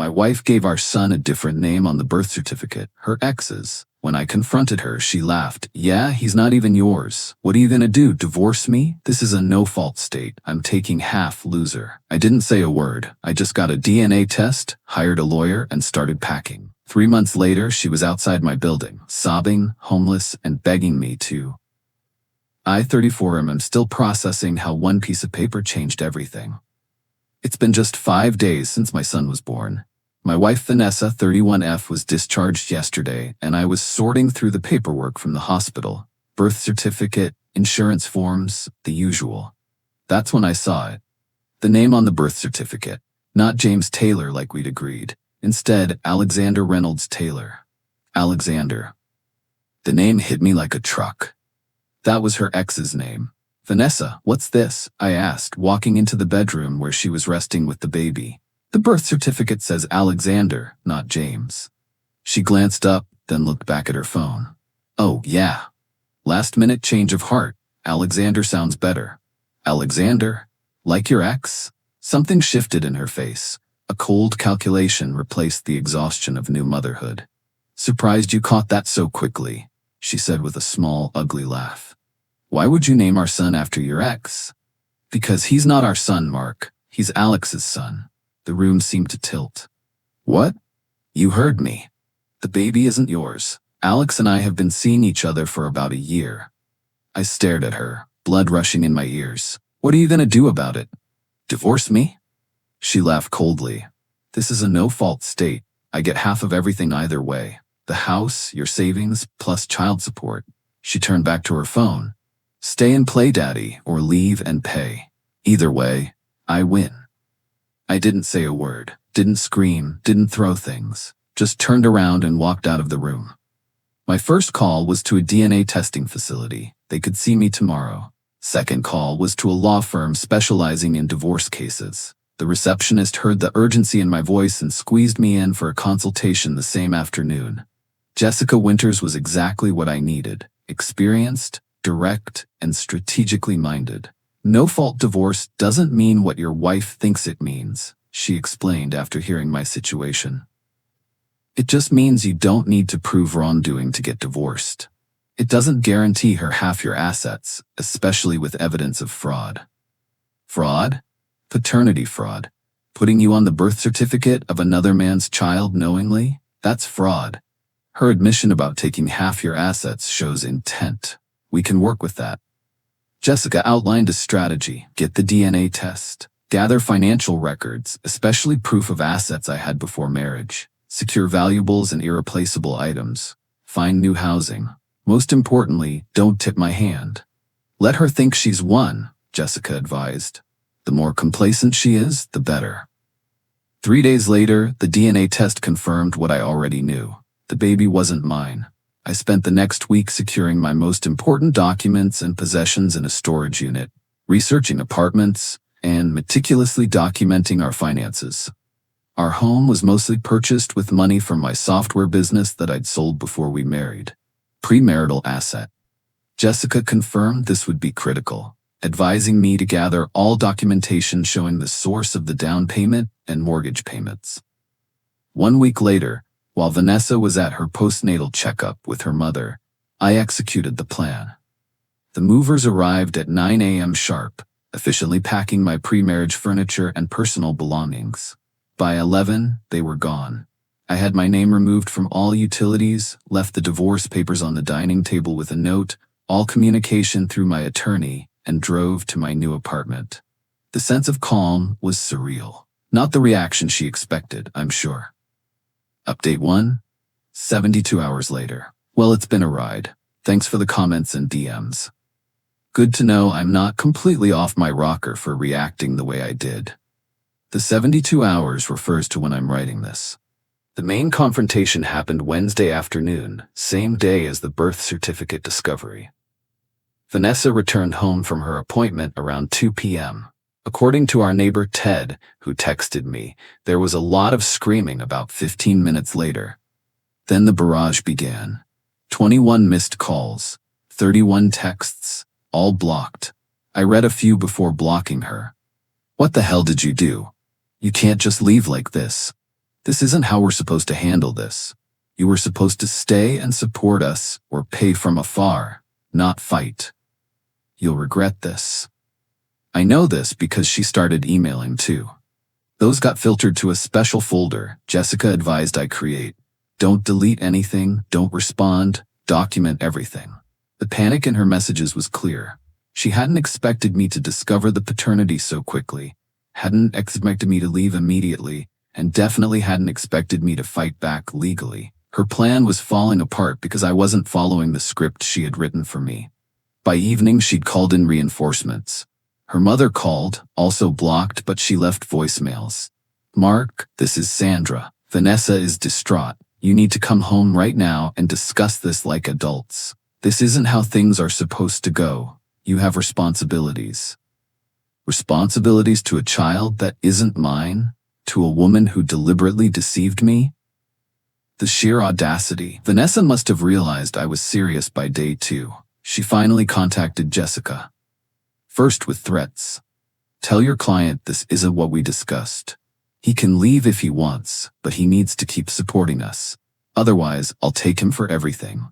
My wife gave our son a different name on the birth certificate, her ex's. When I confronted her, she laughed. Yeah, he's not even yours. What are you gonna do, divorce me? This is a no-fault state. I'm taking half loser. I didn't say a word. I just got a DNA test, hired a lawyer, and started packing. 3 months later, she was outside my building, sobbing, homeless, and begging me to. I, 34, am still processing how one piece of paper changed everything. It's been just 5 days since my son was born. My wife Vanessa, 31F, was discharged yesterday, and I was sorting through the paperwork from the hospital. Birth certificate, insurance forms, the usual. That's when I saw it. The name on the birth certificate. Not James Taylor like we'd agreed. Instead, Alexander Reynolds Taylor. Alexander. The name hit me like a truck. That was her ex's name. Vanessa, what's this? I asked, walking into the bedroom where she was resting with the baby. The birth certificate says Alexander, not James. She glanced up, then looked back at her phone. Oh, yeah. Last-minute change of heart. Alexander sounds better. Alexander? Like your ex? Something shifted in her face. A cold calculation replaced the exhaustion of new motherhood. Surprised you caught that so quickly, she said with a small, ugly laugh. Why would you name our son after your ex? Because he's not our son, Mark. He's Alex's son. The room seemed to tilt. What? You heard me. The baby isn't yours. Alex and I have been seeing each other for about a year. I stared at her, blood rushing in my ears. What are you gonna do about it? Divorce me? She laughed coldly. This is a no-fault state. I get half of everything either way. The house, your savings, plus child support. She turned back to her phone. Stay and play, Daddy, or leave and pay. Either way, I win. I didn't say a word, didn't scream, didn't throw things, just turned around and walked out of the room. My first call was to a DNA testing facility. They could see me tomorrow. Second call was to a law firm specializing in divorce cases. The receptionist heard the urgency in my voice and squeezed me in for a consultation the same afternoon. Jessica Winters was exactly what I needed. Experienced, direct, and strategically minded. No-fault divorce doesn't mean what your wife thinks it means, she explained after hearing my situation. It just means you don't need to prove wrongdoing to get divorced. It doesn't guarantee her half your assets, especially with evidence of fraud. Fraud? Paternity fraud. Putting you on the birth certificate of another man's child knowingly? That's fraud. Her admission about taking half your assets shows intent. We can work with that. Jessica outlined a strategy. Get the DNA test. Gather financial records, especially proof of assets I had before marriage. Secure valuables and irreplaceable items. Find new housing. Most importantly, don't tip my hand. Let her think she's won, Jessica advised. The more complacent she is, the better. 3 days later, the DNA test confirmed what I already knew. The baby wasn't mine. I spent the next week securing my most important documents and possessions in a storage unit, researching apartments, and meticulously documenting our finances. Our home was mostly purchased with money from my software business that I'd sold before we married. Premarital asset. Jessica confirmed this would be critical, advising me to gather all documentation showing the source of the down payment and mortgage payments. 1 week later, while Vanessa was at her postnatal checkup with her mother, I executed the plan. The movers arrived at 9 a.m. sharp, efficiently packing my pre-marriage furniture and personal belongings. By 11, they were gone. I had my name removed from all utilities, left the divorce papers on the dining table with a note, all communication through my attorney, and drove to my new apartment. The sense of calm was surreal. Not the reaction she expected, I'm sure. Update 1. 72 hours later. Well, it's been a ride. Thanks for the comments and DMs. Good to know I'm not completely off my rocker for reacting the way I did. The 72 hours refers to when I'm writing this. The main confrontation happened Wednesday afternoon, same day as the birth certificate discovery. Vanessa returned home from her appointment around 2 p.m. According to our neighbor Ted, who texted me, there was a lot of screaming about 15 minutes later. Then the barrage began. 21 missed calls, 31 texts, all blocked. I read a few before blocking her. What the hell did you do? You can't just leave like this. This isn't how we're supposed to handle this. You were supposed to stay and support us or pay from afar, not fight. You'll regret this. I know this because she started emailing too. Those got filtered to a special folder Jessica advised I create. Don't delete anything, don't respond, document everything. The panic in her messages was clear. She hadn't expected me to discover the paternity so quickly, hadn't expected me to leave immediately, and definitely hadn't expected me to fight back legally. Her plan was falling apart because I wasn't following the script she had written for me. By evening, she'd called in reinforcements. Her mother called, also blocked, but she left voicemails. Mark, this is Sandra. Vanessa is distraught. You need to come home right now and discuss this like adults. This isn't how things are supposed to go. You have responsibilities. Responsibilities to a child that isn't mine? To a woman who deliberately deceived me? The sheer audacity. Vanessa must have realized I was serious by day 2. She finally contacted Jessica. First with threats. Tell your client this isn't what we discussed. He can leave if he wants, but he needs to keep supporting us. Otherwise, I'll take him for everything.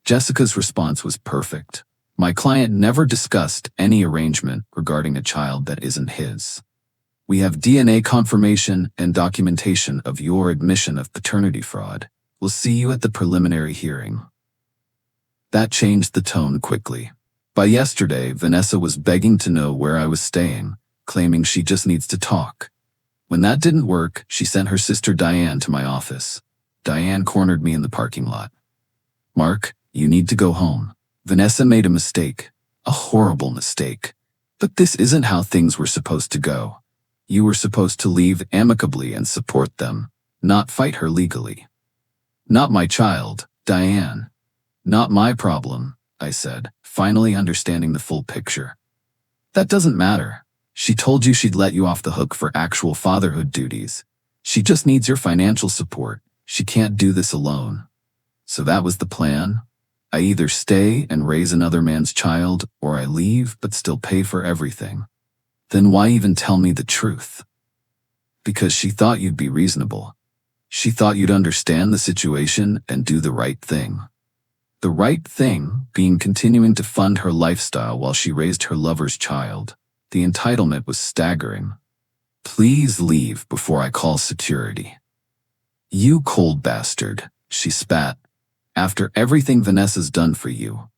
Jessica's response was perfect. My client never discussed any arrangement regarding a child that isn't his. We have DNA confirmation and documentation of your admission of paternity fraud. We'll see you at the preliminary hearing. That changed the tone quickly. By yesterday, Vanessa was begging to know where I was staying, claiming she just needs to talk. When that didn't work, she sent her sister Diane to my office. Diane cornered me in the parking lot. Mark, you need to go home. Vanessa made a mistake, a horrible mistake. But this isn't how things were supposed to go. You were supposed to leave amicably and support them, not fight her legally. Not my child, Diane. Not my problem, I said, finally understanding the full picture. That doesn't matter. She told you she'd let you off the hook for actual fatherhood duties. She just needs your financial support. She can't do this alone. So that was the plan? I either stay and raise another man's child, or I leave but still pay for everything. Then why even tell me the truth? Because she thought you'd be reasonable. She thought you'd understand the situation and do the right thing. The right thing being continuing to fund her lifestyle while she raised her lover's child. The entitlement was staggering. Please leave before I call security. You cold bastard, she spat. After everything Vanessa's done for you,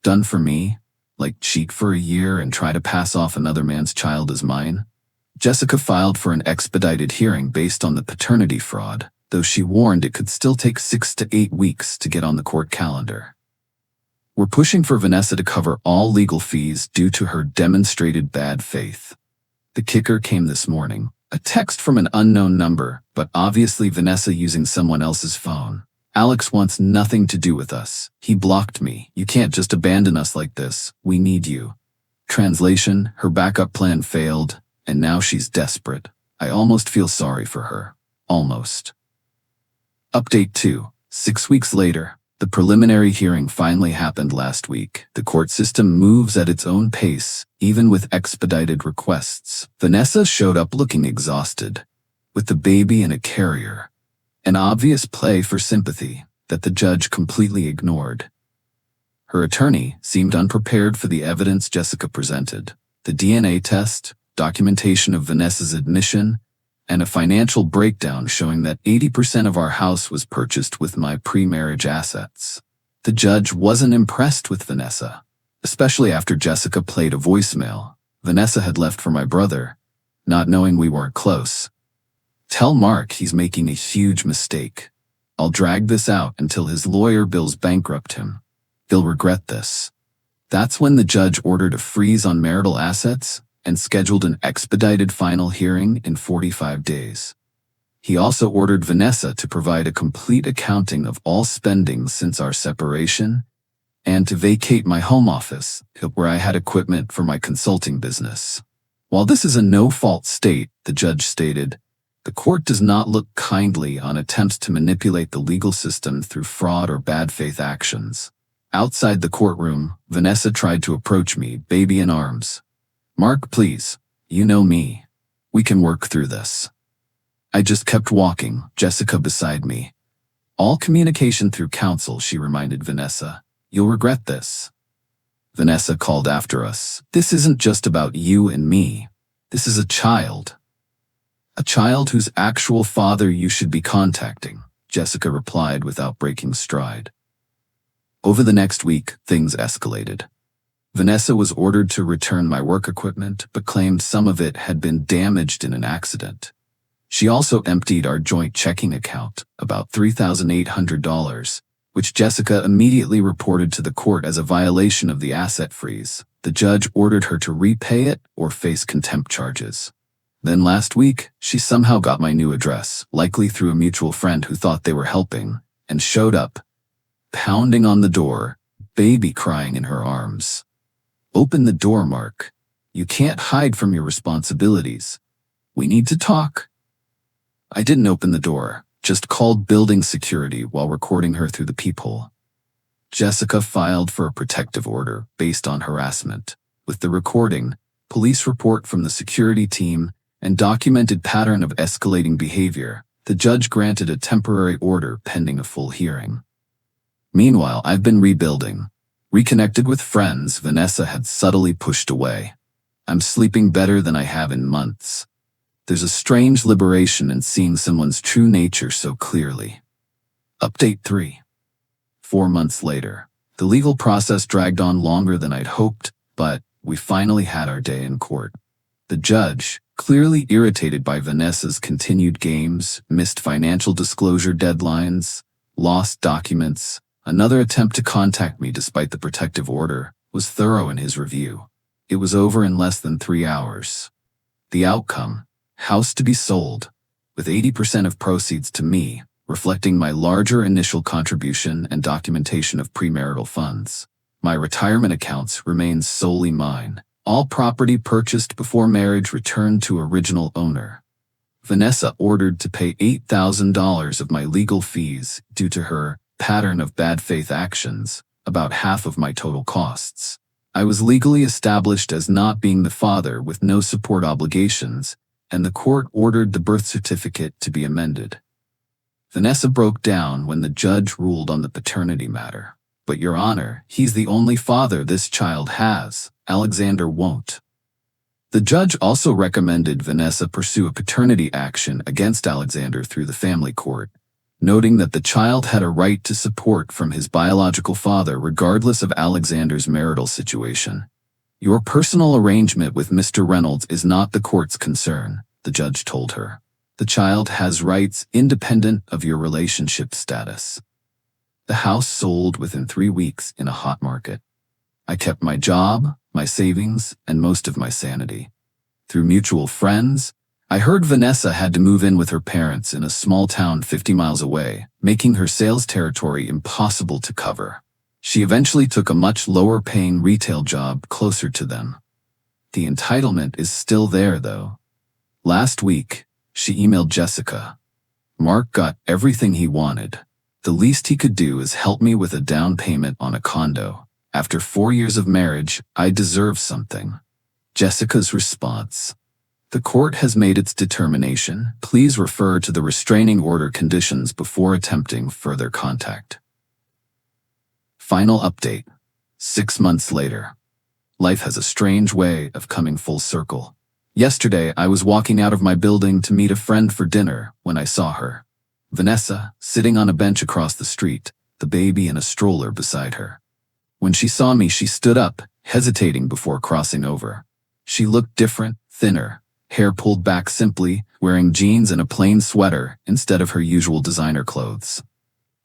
done for me, like cheat for a year and try to pass off another man's child as mine? Jessica filed for an expedited hearing based on the paternity fraud, though she warned it could still take 6 to 8 weeks to get on the court calendar. We're pushing for Vanessa to cover all legal fees due to her demonstrated bad faith. The kicker came this morning, a text from an unknown number, but obviously Vanessa using someone else's phone. Alex wants nothing to do with us. He blocked me. You can't just abandon us like this. We need you. Translation, her backup plan failed, and now she's desperate. I almost feel sorry for her. Almost. Update 2. 6 weeks later. The preliminary hearing finally happened last week. The court system moves at its own pace, even with expedited requests. Vanessa showed up looking exhausted, with the baby in a carrier. An obvious play for sympathy that the judge completely ignored. Her attorney seemed unprepared for the evidence Jessica presented. The DNA test, documentation of Vanessa's admission, and a financial breakdown showing that 80% of our house was purchased with my pre-marriage assets. The judge wasn't impressed with Vanessa, especially after Jessica played a voicemail Vanessa had left for my brother, not knowing we weren't close. Tell Mark he's making a huge mistake. I'll drag this out until his lawyer bills bankrupt him. He'll regret this. That's when the judge ordered a freeze on marital assets and scheduled an expedited final hearing in 45 days. He also ordered Vanessa to provide a complete accounting of all spending since our separation and to vacate my home office, where I had equipment for my consulting business. While this is a no-fault state, the judge stated, the court does not look kindly on attempts to manipulate the legal system through fraud or bad faith actions. Outside the courtroom, Vanessa tried to approach me, baby in arms. Mark, please. You know me. We can work through this. I just kept walking, Jessica beside me. All communication through counsel, she reminded Vanessa. You'll regret this. Vanessa called after us. This isn't just about you and me. This is a child. A child whose actual father you should be contacting, Jessica replied without breaking stride. Over the next week, things escalated. Vanessa was ordered to return my work equipment, but claimed some of it had been damaged in an accident. She also emptied our joint checking account, about $3,800, which Jessica immediately reported to the court as a violation of the asset freeze. The judge ordered her to repay it or face contempt charges. Then last week, she somehow got my new address, likely through a mutual friend who thought they were helping, and showed up, pounding on the door, baby crying in her arms. Open the door, Mark. You can't hide from your responsibilities. We need to talk. I didn't open the door, just called building security while recording her through the peephole. Jessica filed for a protective order based on harassment. With the recording, police report from the security team, and documented pattern of escalating behavior, the judge granted a temporary order pending a full hearing. Meanwhile, I've been rebuilding. Reconnected with friends Vanessa had subtly pushed away. I'm sleeping better than I have in months. There's a strange liberation in seeing someone's true nature so clearly. Update 3. 4 months later. The legal process dragged on longer than I'd hoped, but we finally had our day in court. The judge, clearly irritated by Vanessa's continued games, missed financial disclosure deadlines, lost documents, another attempt to contact me despite the protective order, was thorough in his review. It was over in less than 3 hours. The outcome: house to be sold, with 80% of proceeds to me, reflecting my larger initial contribution and documentation of premarital funds. My retirement accounts remain solely mine. All property purchased before marriage returned to original owner. Vanessa ordered to pay $8,000 of my legal fees due to her pattern of bad faith actions, about half of my total costs. I was legally established as not being the father with no support obligations, and the court ordered the birth certificate to be amended. Vanessa broke down when the judge ruled on the paternity matter. But Your Honor, he's the only father this child has. Alexander won't. The judge also recommended Vanessa pursue a paternity action against Alexander through the family court, noting that the child had a right to support from his biological father regardless of Alexander's marital situation. Your personal arrangement with Mr. Reynolds is not the court's concern, the judge told her. The child has rights independent of your relationship status. The house sold within 3 weeks in a hot market. I kept my job, my savings, and most of my sanity. Through mutual friends, I heard Vanessa had to move in with her parents in a small town 50 miles away, making her sales territory impossible to cover. She eventually took a much lower-paying retail job closer to them. The entitlement is still there, though. Last week, she emailed Jessica. Mark got everything he wanted. The least he could do is help me with a down payment on a condo. After 4 years of marriage, I deserve something. Jessica's response: the court has made its determination. Please refer to the restraining order conditions before attempting further contact. Final update. 6 months later. Life has a strange way of coming full circle. Yesterday, I was walking out of my building to meet a friend for dinner when I saw her. Vanessa, sitting on a bench across the street, the baby in a stroller beside her. When she saw me, she stood up, hesitating before crossing over. She looked different, thinner, hair pulled back simply, wearing jeans and a plain sweater instead of her usual designer clothes.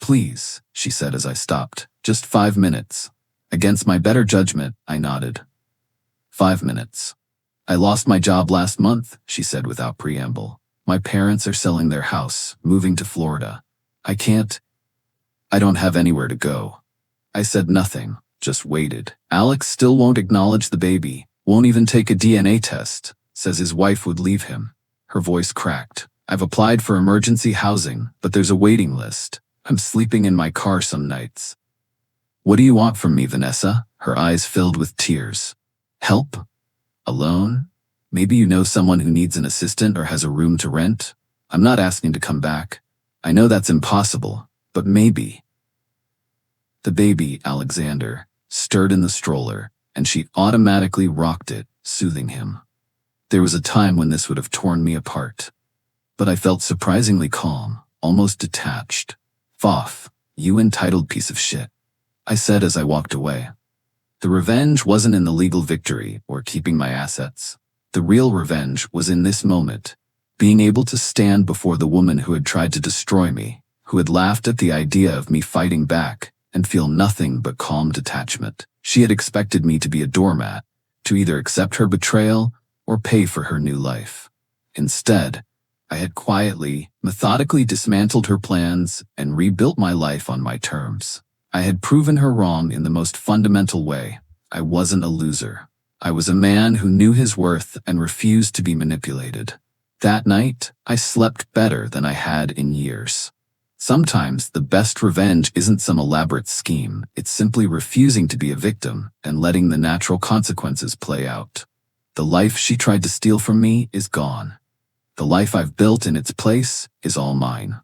Please, she said as I stopped, just 5 minutes. Against my better judgment, I nodded. 5 minutes. I lost my job last month, she said without preamble. My parents are selling their house, moving to Florida. I don't have anywhere to go. I said nothing, just waited. Alex still won't acknowledge the baby, won't even take a DNA test, says his wife would leave him. Her voice cracked. I've applied for emergency housing, but there's a waiting list. I'm sleeping in my car some nights. What do you want from me, Vanessa? Her eyes filled with tears. Help? Alone? Maybe you know someone who needs an assistant or has a room to rent? I'm not asking to come back. I know that's impossible, but maybe. The baby, Alexander, stirred in the stroller, and she automatically rocked it, soothing him. There was a time when this would have torn me apart. But I felt surprisingly calm, almost detached. "Foff, you entitled piece of shit," I said as I walked away. The revenge wasn't in the legal victory or keeping my assets. The real revenge was in this moment, being able to stand before the woman who had tried to destroy me, who had laughed at the idea of me fighting back, and feel nothing but calm detachment. She had expected me to be a doormat, to either accept her betrayal or pay for her new life. Instead, I had quietly, methodically dismantled her plans and rebuilt my life on my terms. I had proven her wrong in the most fundamental way. I wasn't a loser. I was a man who knew his worth and refused to be manipulated. That night, I slept better than I had in years. Sometimes the best revenge isn't some elaborate scheme. It's simply refusing to be a victim and letting the natural consequences play out. The life she tried to steal from me is gone. The life I've built in its place is all mine.